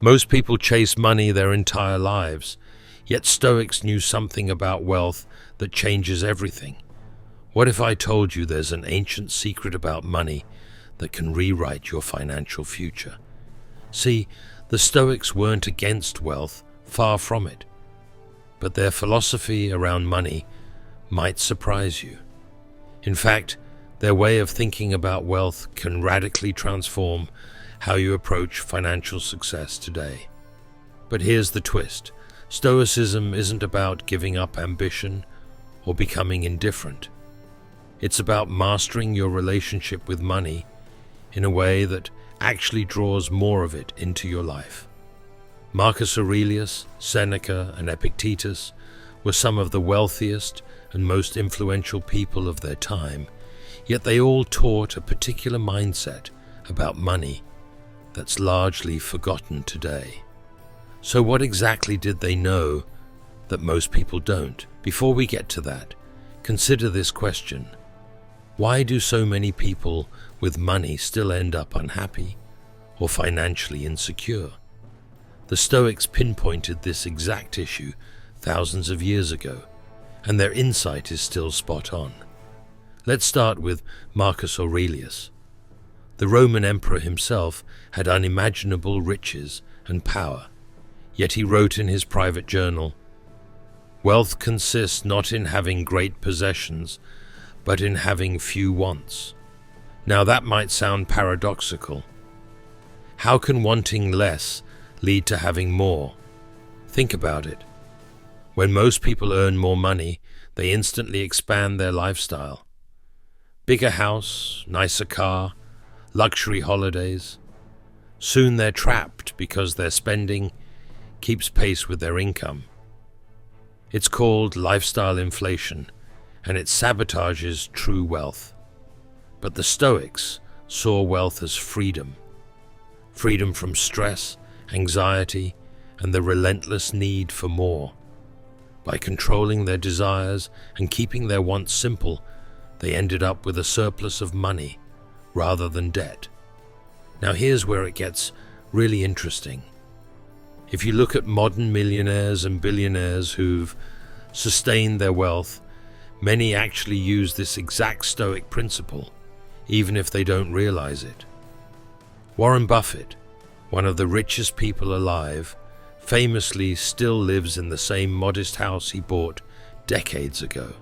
Most people chase money their entire lives, yet Stoics knew something about wealth that changes everything. What if I told you there's an ancient secret about money that can rewrite your financial future? See, the Stoics weren't against wealth, far from it. But their philosophy around money might surprise you. In fact, their way of thinking about wealth can radically transform how you approach financial success today. But here's the twist. Stoicism isn't about giving up ambition or becoming indifferent. It's about mastering your relationship with money in a way that actually draws more of it into your life. Marcus Aurelius, Seneca, and Epictetus were some of the wealthiest and most influential people of their time, yet they all taught a particular mindset about money that's largely forgotten today. So what exactly did they know that most people don't? Before we get to that, consider this question. Why do so many people with money still end up unhappy or financially insecure? The Stoics pinpointed this exact issue thousands of years ago, and their insight is still spot on. Let's start with Marcus Aurelius. The Roman emperor himself had unimaginable riches and power, yet he wrote in his private journal, "Wealth consists not in having great possessions, but in having few wants." Now that might sound paradoxical. How can wanting less lead to having more? Think about it. When most people earn more money, they instantly expand their lifestyle. Bigger house, nicer car, luxury holidays. Soon they're trapped because their spending keeps pace with their income. It's called lifestyle inflation, and it sabotages true wealth. But the Stoics saw wealth as freedom. Freedom from stress, anxiety, and the relentless need for more. By controlling their desires and keeping their wants simple, they ended up with a surplus of money rather than debt. Now here's where it gets really interesting. If you look at modern millionaires and billionaires who've sustained their wealth, many actually use this exact Stoic principle, even if they don't realize it. Warren Buffett, one of the richest people alive, famously still lives in the same modest house he bought decades ago.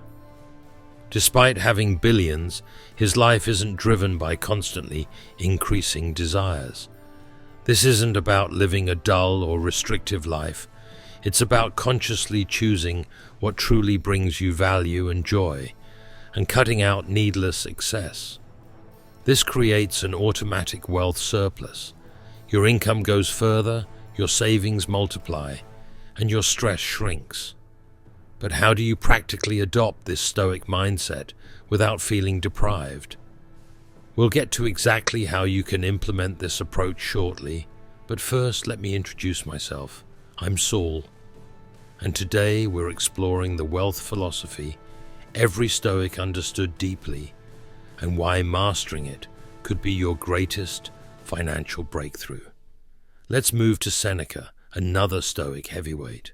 Despite having billions, his life isn't driven by constantly increasing desires. This isn't about living a dull or restrictive life. It's about consciously choosing what truly brings you value and joy, and cutting out needless excess. This creates an automatic wealth surplus. Your income goes further, your savings multiply, and your stress shrinks. But how do you practically adopt this Stoic mindset without feeling deprived? We'll get to exactly how you can implement this approach shortly, but first let me introduce myself. I'm Saul, and today we're exploring the wealth philosophy every Stoic understood deeply, and why mastering it could be your greatest financial breakthrough. Let's move to Seneca, another Stoic heavyweight.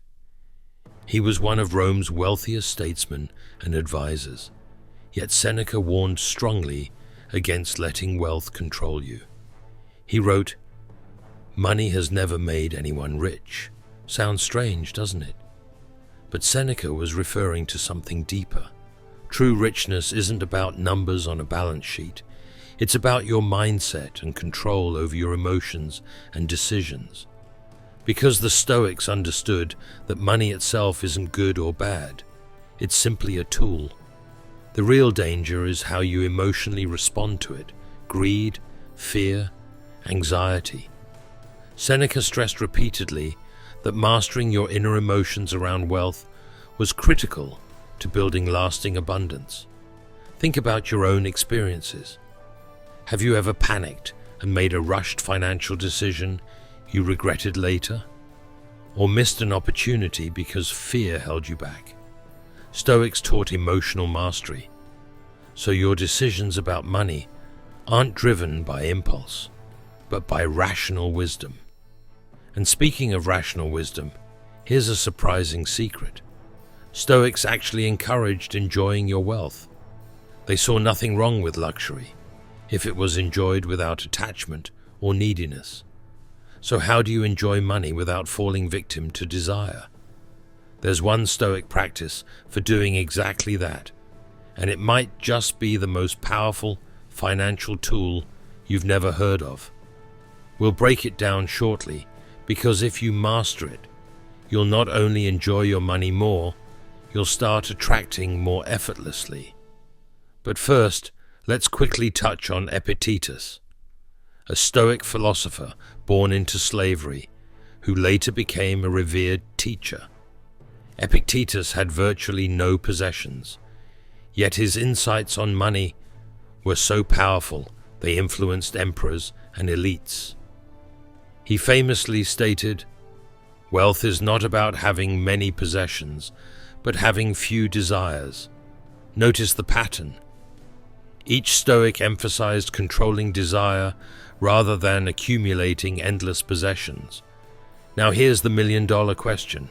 He was one of Rome's wealthiest statesmen and advisors, yet Seneca warned strongly against letting wealth control you. He wrote, "Money has never made anyone rich." Sounds strange, doesn't it? But Seneca was referring to something deeper. True richness isn't about numbers on a balance sheet. It's about your mindset and control over your emotions and decisions. Because the Stoics understood that money itself isn't good or bad, it's simply a tool. The real danger is how you emotionally respond to it: greed, fear, anxiety. Seneca stressed repeatedly that mastering your inner emotions around wealth was critical to building lasting abundance. Think about your own experiences. Have you ever panicked and made a rushed financial decision you regretted later? Or missed an opportunity because fear held you back? Stoics taught emotional mastery, so your decisions about money aren't driven by impulse, but by rational wisdom. And speaking of rational wisdom, here's a surprising secret. Stoics actually encouraged enjoying your wealth. They saw nothing wrong with luxury, if it was enjoyed without attachment or neediness. So how do you enjoy money without falling victim to desire? There's one Stoic practice for doing exactly that, and it might just be the most powerful financial tool you've never heard of. We'll break it down shortly, because if you master it, you'll not only enjoy your money more, you'll start attracting more effortlessly. But first, let's quickly touch on Epictetus, a Stoic philosopher born into slavery, who later became a revered teacher. Epictetus had virtually no possessions, yet his insights on money were so powerful they influenced emperors and elites. He famously stated, "Wealth is not about having many possessions, but having few desires." Notice the pattern. Each Stoic emphasized controlling desire rather than accumulating endless possessions. Now here's the million-dollar question.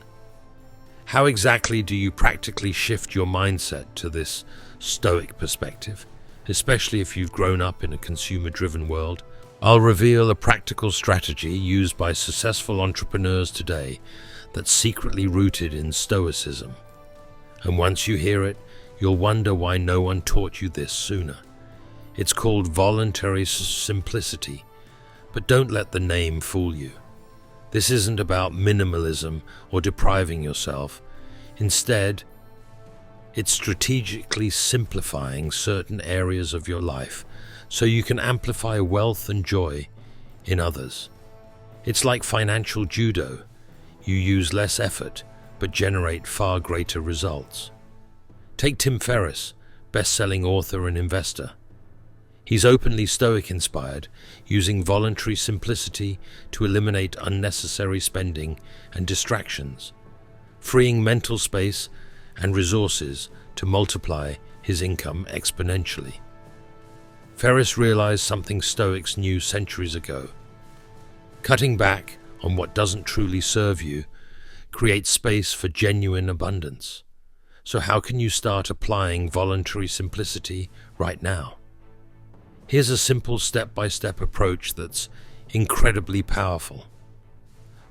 How exactly do you practically shift your mindset to this Stoic perspective, especially if you've grown up in a consumer-driven world? I'll reveal a practical strategy used by successful entrepreneurs today that's secretly rooted in Stoicism. And once you hear it, you'll wonder why no one taught you this sooner. It's called voluntary simplicity, but don't let the name fool you. This isn't about minimalism or depriving yourself. Instead, it's strategically simplifying certain areas of your life so you can amplify wealth and joy in others. It's like financial judo. You use less effort, but generate far greater results. Take Tim Ferriss, best-selling author and investor. He's openly Stoic-inspired, using voluntary simplicity to eliminate unnecessary spending and distractions, freeing mental space and resources to multiply his income exponentially. Ferriss realized something Stoics knew centuries ago. Cutting back on what doesn't truly serve you creates space for genuine abundance. So how can you start applying voluntary simplicity right now? Here's a simple step-by-step approach that's incredibly powerful.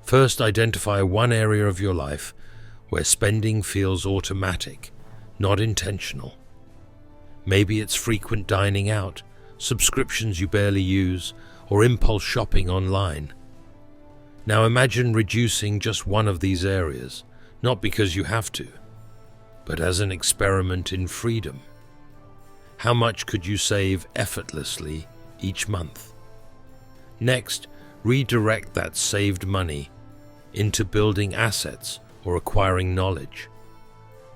First, identify one area of your life where spending feels automatic, not intentional. Maybe it's frequent dining out, subscriptions you barely use, or impulse shopping online. Now imagine reducing just one of these areas, not because you have to, but as an experiment in freedom. How much could you save effortlessly each month? Next, redirect that saved money into building assets or acquiring knowledge,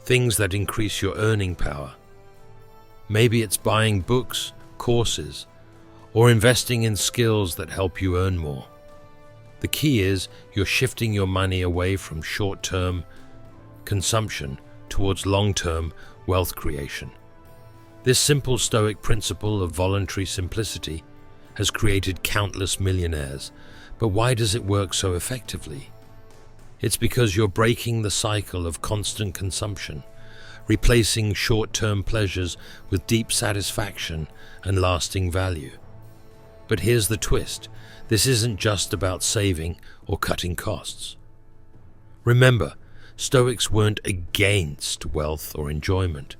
things that increase your earning power. Maybe it's buying books, courses, or investing in skills that help you earn more. The key is you're shifting your money away from short-term consumption towards long-term wealth creation. This simple Stoic principle of voluntary simplicity has created countless millionaires, but why does it work so effectively? It's because you're breaking the cycle of constant consumption, replacing short-term pleasures with deep satisfaction and lasting value. But here's the twist. This isn't just about saving or cutting costs. Remember, Stoics weren't against wealth or enjoyment.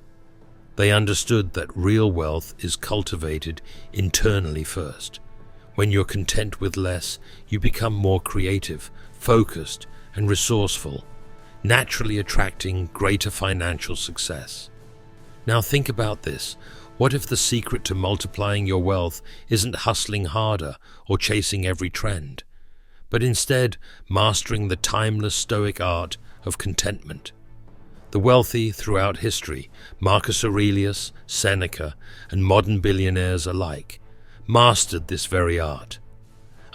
They understood that real wealth is cultivated internally first. When you're content with less, you become more creative, focused, and resourceful, naturally attracting greater financial success. Now think about this. What if the secret to multiplying your wealth isn't hustling harder or chasing every trend, but instead mastering the timeless Stoic art of contentment? The wealthy throughout history, Marcus Aurelius, Seneca, and modern billionaires alike, mastered this very art.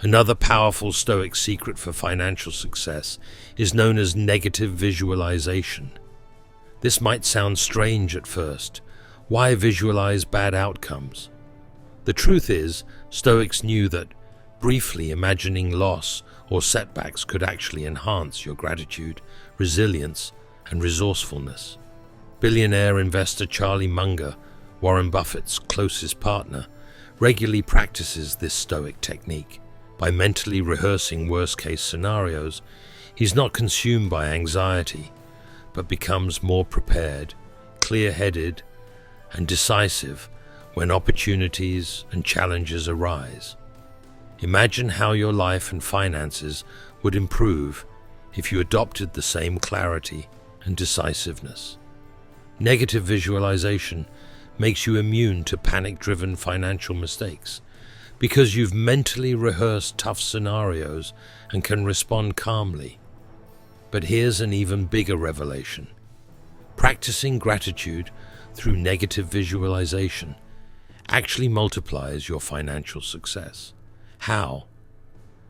Another powerful Stoic secret for financial success is known as negative visualization. This might sound strange at first. Why visualize bad outcomes? The truth is, Stoics knew that briefly imagining loss or setbacks could actually enhance your gratitude, resilience, and resourcefulness. Billionaire investor Charlie Munger, Warren Buffett's closest partner, regularly practices this Stoic technique. By mentally rehearsing worst-case scenarios, he's not consumed by anxiety, but becomes more prepared, clear-headed, and decisive when opportunities and challenges arise. Imagine how your life and finances would improve if you adopted the same clarity and decisiveness. Negative visualization makes you immune to panic-driven financial mistakes because you've mentally rehearsed tough scenarios and can respond calmly. But here's an even bigger revelation. Practicing gratitude through negative visualization actually multiplies your financial success. How?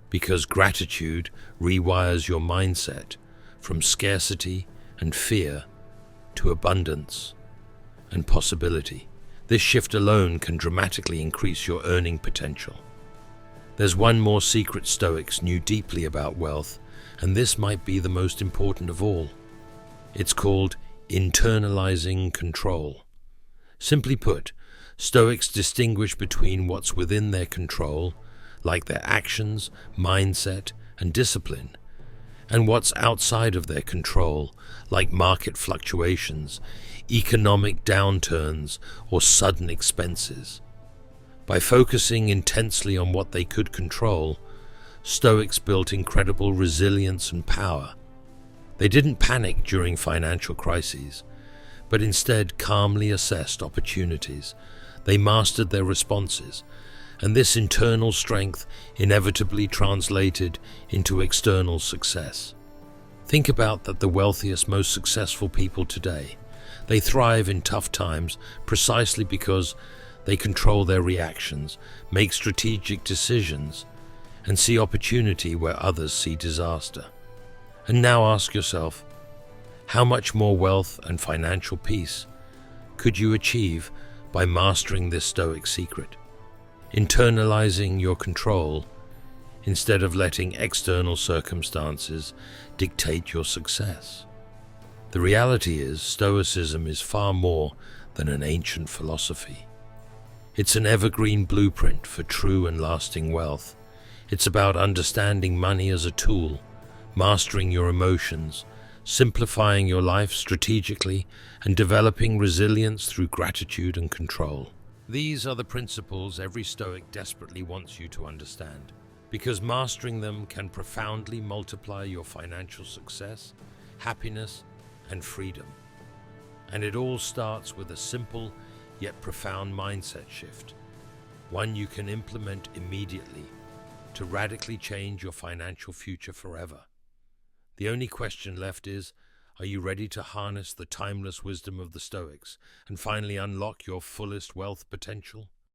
Because gratitude rewires your mindset from scarcity and fear to abundance and possibility. This shift alone can dramatically increase your earning potential. There's one more secret Stoics knew deeply about wealth, and this might be the most important of all. It's called internalizing control. Simply put, Stoics distinguish between what's within their control, like their actions, mindset, and discipline, and what's outside of their control, like market fluctuations, economic downturns, or sudden expenses. By focusing intensely on what they could control, Stoics built incredible resilience and power. They didn't panic during financial crises, but instead calmly assessed opportunities. They mastered their responses, and this internal strength inevitably translated into external success. Think about that the wealthiest, most successful people today. They thrive in tough times precisely because they control their reactions, make strategic decisions, and see opportunity where others see disaster. And now ask yourself, how much more wealth and financial peace could you achieve by mastering this Stoic secret? Internalizing your control instead of letting external circumstances dictate your success. The reality is, Stoicism is far more than an ancient philosophy. It's an evergreen blueprint for true and lasting wealth. It's about understanding money as a tool, mastering your emotions, simplifying your life strategically, and developing resilience through gratitude and control. These are the principles every Stoic desperately wants you to understand, because mastering them can profoundly multiply your financial success, happiness, and freedom. And it all starts with a simple yet profound mindset shift, one you can implement immediately to radically change your financial future forever. The only question left is, are you ready to harness the timeless wisdom of the Stoics and finally unlock your fullest wealth potential?